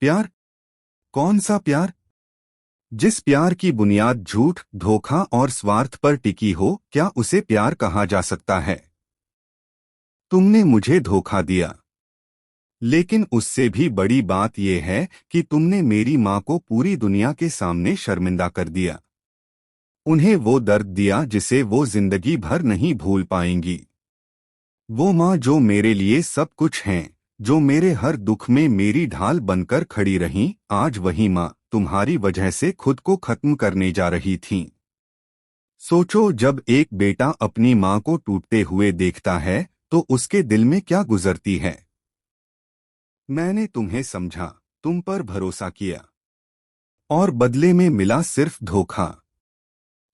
प्यार? कौन सा प्यार? जिस प्यार की बुनियाद झूठ, धोखा और स्वार्थ पर टिकी हो, क्या उसे प्यार कहा जा सकता है? तुमने मुझे धोखा दिया, लेकिन उससे भी बड़ी बात यह है कि तुमने मेरी माँ को पूरी दुनिया के सामने शर्मिंदा कर दिया। उन्हें वो दर्द दिया जिसे वो जिंदगी भर नहीं भूल पाएंगी। वो माँ जो मेरे लिए सब कुछ हैं, जो मेरे हर दुख में मेरी ढाल बनकर खड़ी रहीं, आज वही माँ तुम्हारी वजह से खुद को खत्म करने जा रही थी। सोचो, जब एक बेटा अपनी माँ को टूटते हुए देखता है तो उसके दिल में क्या गुजरती है। मैंने तुम्हें समझा, तुम पर भरोसा किया, और बदले में मिला सिर्फ धोखा।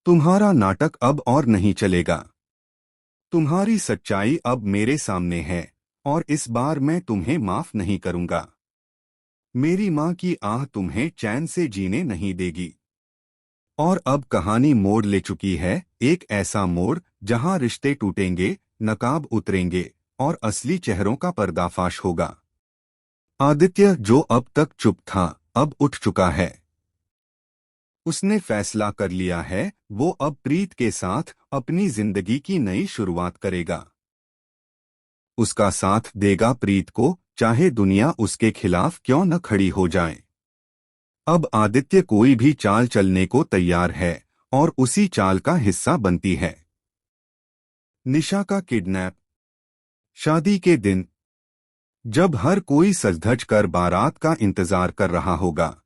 तुम्हारा नाटक अब और नहीं चलेगा। तुम्हारी सच्चाई अब मेरे सामने है, और इस बार मैं तुम्हें माफ नहीं करूंगा। मेरी माँ की आह तुम्हें चैन से जीने नहीं देगी। और अब कहानी मोड़ ले चुकी है, एक ऐसा मोड़ जहां रिश्ते टूटेंगे, नकाब उतरेंगे और असली चेहरों का पर्दाफाश होगा। आदित्य, जो अब तक चुप था, अब उठ चुका है। उसने फैसला कर लिया है, वो अब प्रीत के साथ अपनी जिंदगी की नई शुरुआत करेगा। उसका साथ देगा प्रीत को, चाहे दुनिया उसके खिलाफ क्यों न खड़ी हो जाए। अब आदित्य कोई भी चाल चलने को तैयार है, और उसी चाल का हिस्सा बनती है। निशा का किडनैप। शादी के दिन, जब हर कोई सज-धज कर बारात का इंतजार कर रहा होगा,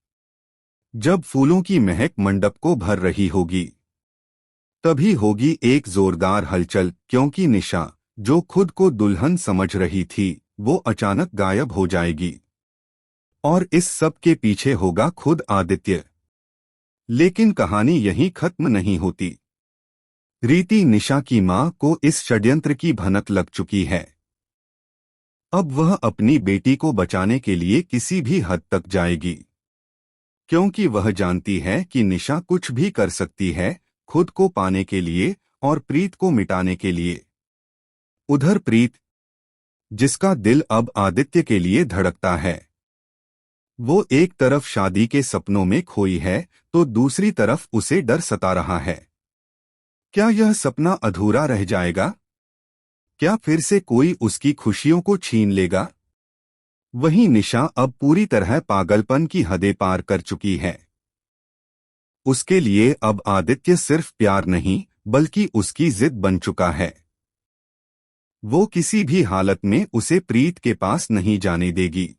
जब फूलों की महक मंडप को भर रही होगी, तभी होगी एक जोरदार हलचल, क्योंकि निशा, जो खुद को दुल्हन समझ रही थी, वो अचानक गायब हो जाएगी। और इस सब के पीछे होगा खुद आदित्य। लेकिन कहानी यहीं खत्म नहीं होती। रीति, निशा की मां को इस षड्यंत्र की भनक लग चुकी है। अब वह अपनी बेटी को बचाने के लिए किसी भी हद तक जाएगी, क्योंकि वह जानती है कि निशा कुछ भी कर सकती है, खुद को पाने के लिए और प्रीत को मिटाने के लिए। उधर प्रीत, जिसका दिल अब आदित्य के लिए धड़कता है, वो एक तरफ शादी के सपनों में खोई है, तो दूसरी तरफ उसे डर सता रहा है। क्या यह सपना अधूरा रह जाएगा? क्या फिर से कोई उसकी खुशियों को छीन लेगा? वहीं निशा अब पूरी तरह पागलपन की हदें पार कर चुकी है। उसके लिए अब आदित्य सिर्फ प्यार नहीं, बल्कि उसकी जिद बन चुका है। वो किसी भी हालत में उसे प्रीत के पास नहीं जाने देगी।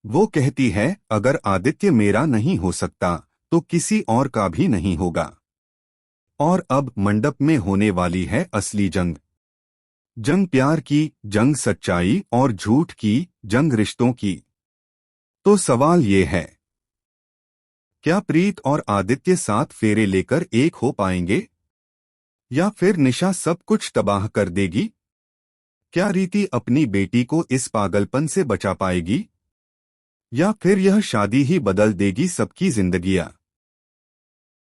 वो कहती है, अगर आदित्य मेरा नहीं हो सकता, तो किसी और का भी नहीं होगा। और अब मंडप में होने वाली है असली जंग। जंग प्यार की, जंग सच्चाई और झूठ की, जंग रिश्तों की। तो सवाल ये है, क्या प्रीत और आदित्य साथ फेरे लेकर एक हो पाएंगे, या फिर निशा सब कुछ तबाह कर देगी? क्या रीति अपनी बेटी को इस पागलपन से बचा पाएगी, या फिर यह शादी ही बदल देगी सबकी जिंदगियां?